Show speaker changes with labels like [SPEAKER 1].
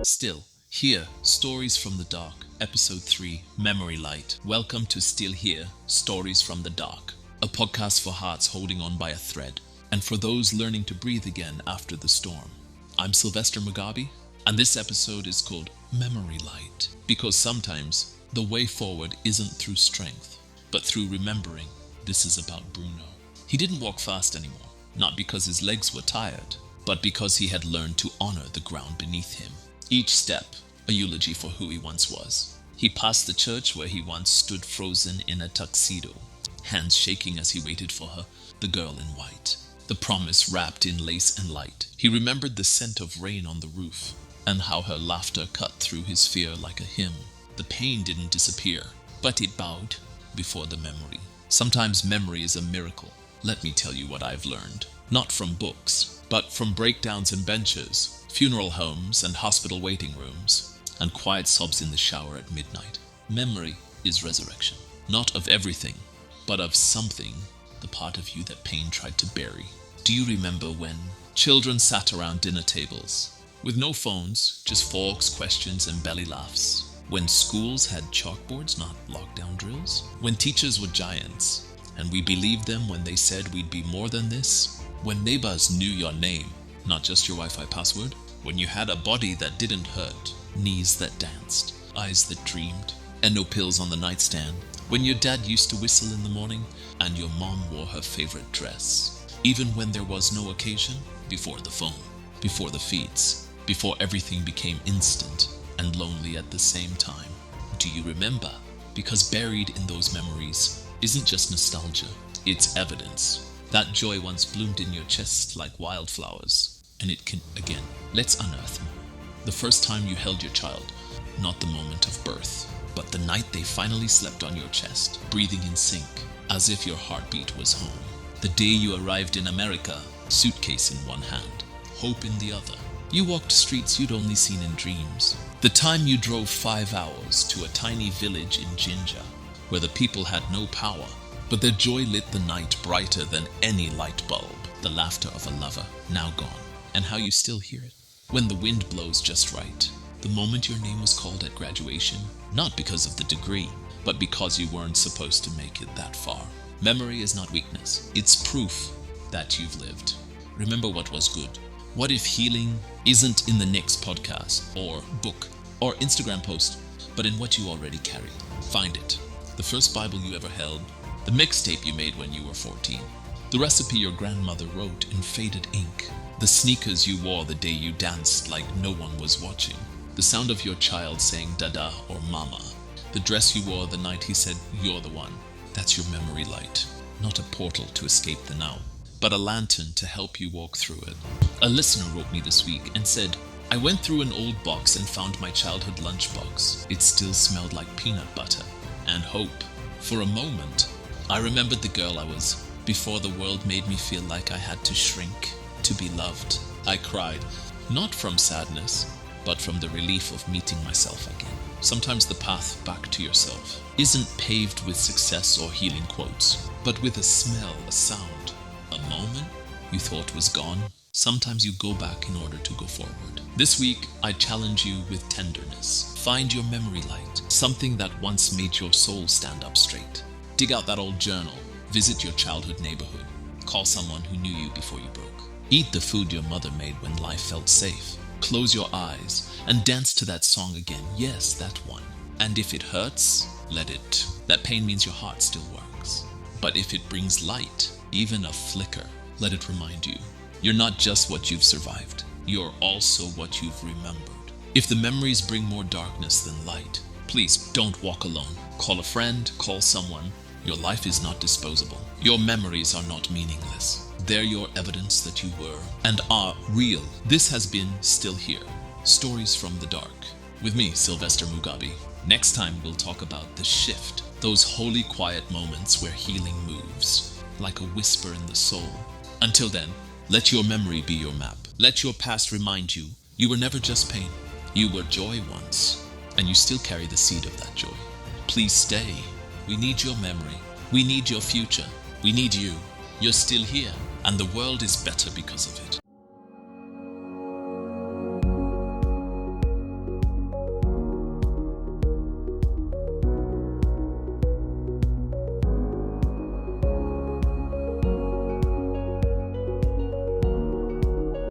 [SPEAKER 1] Still, here, Stories from the Dark, Episode 3, Memory Light. Welcome to Still Here, Stories from the Dark, a podcast for hearts holding on by a thread, and for those learning to breathe again after the storm. I'm Sylvester Mugabe, and this episode is called Memory Light, because sometimes the way forward isn't through strength, but through remembering. This is about Bruno. He didn't walk fast anymore, not because his legs were tired, but because he had learned to honor the ground beneath him. Each step, a eulogy for who he once was. He passed the church where he once stood frozen in a tuxedo, hands shaking as he waited for her, the girl in white, the promise wrapped in lace and light. He remembered the scent of rain on the roof, and how her laughter cut through his fear like a hymn. The pain didn't disappear, but it bowed before the memory. Sometimes memory is a miracle. Let me tell you what I've learned. Not from books, but from breakdowns in benches, funeral homes and hospital waiting rooms, and quiet sobs in the shower at midnight. Memory is resurrection. Not of everything, but of something, the part of you that pain tried to bury. Do you remember when children sat around dinner tables, with no phones, just forks, questions, and belly laughs? When schools had chalkboards, not lockdown drills? When teachers were giants, and we believed them when they said we'd be more than this? When neighbors knew your name, not just your Wi-Fi password? When you had a body that didn't hurt, knees that danced, eyes that dreamed, and no pills on the nightstand? When your dad used to whistle in the morning, and your mom wore her favorite dress? Even when there was no occasion? Before the phone, before the feeds, before everything became instant and lonely at the same time. Do you remember? Because buried in those memories isn't just nostalgia, it's evidence. That joy once bloomed in your chest like wildflowers, and it can again. Let's unearth them. The first time you held your child, not the moment of birth, but the night they finally slept on your chest, breathing in sync, as if your heartbeat was home. The day you arrived in America, suitcase in one hand, hope in the other. You walked streets you'd only seen in dreams. The time you drove 5 hours to a tiny village in Jinja, where the people had no power, but their joy lit the night brighter than any light bulb. The laughter of a lover, now gone, and how you still hear it. When the wind blows just right. The moment your name was called at graduation, not because of the degree, but because you weren't supposed to make it that far. Memory is not weakness. It's proof that you've lived. Remember what was good. What if healing isn't in the next podcast, or book, or Instagram post, but in what you already carry? Find it. The first Bible you ever held, the mixtape you made when you were 14, the recipe your grandmother wrote in faded ink, the sneakers you wore the day you danced like no one was watching, the sound of your child saying dada or mama, the dress you wore the night he said you're the one. That's your memory light, not a portal to escape the now, but a lantern to help you walk through it. A listener wrote me this week and said, I went through an old box and found my childhood lunchbox. It still smelled like peanut butter and hope. For a moment, I remembered the girl I was before the world made me feel like I had to shrink to be loved. I cried, not from sadness, but from the relief of meeting myself again. Sometimes the path back to yourself isn't paved with success or healing quotes, but with a smell, a sound, a moment you thought was gone. Sometimes you go back in order to go forward. This week, I challenge you with tenderness. Find your memory light, something that once made your soul stand up straight. Dig out that old journal, visit your childhood neighborhood, call someone who knew you before you broke. Eat the food your mother made when life felt safe. Close your eyes and dance to that song again. Yes, that one. And if it hurts, let it. That pain means your heart still works. But if it brings light, even a flicker, let it remind you, you're not just what you've survived. You're also what you've remembered. If the memories bring more darkness than light, please don't walk alone. Call a friend, call someone. Your life is not disposable. Your memories are not meaningless. They're your evidence that you were and are real. This has been Still Here, Stories from the Dark, with me, Sylvester Mugabe. Next time we'll talk about the shift, those holy quiet moments where healing moves, like a whisper in the soul. Until then, let your memory be your map. Let your past remind you, you were never just pain. You were joy once, and you still carry the seed of that joy. Please stay. We need your memory. We need your future. We need you. You're still here, and the world is better because of it.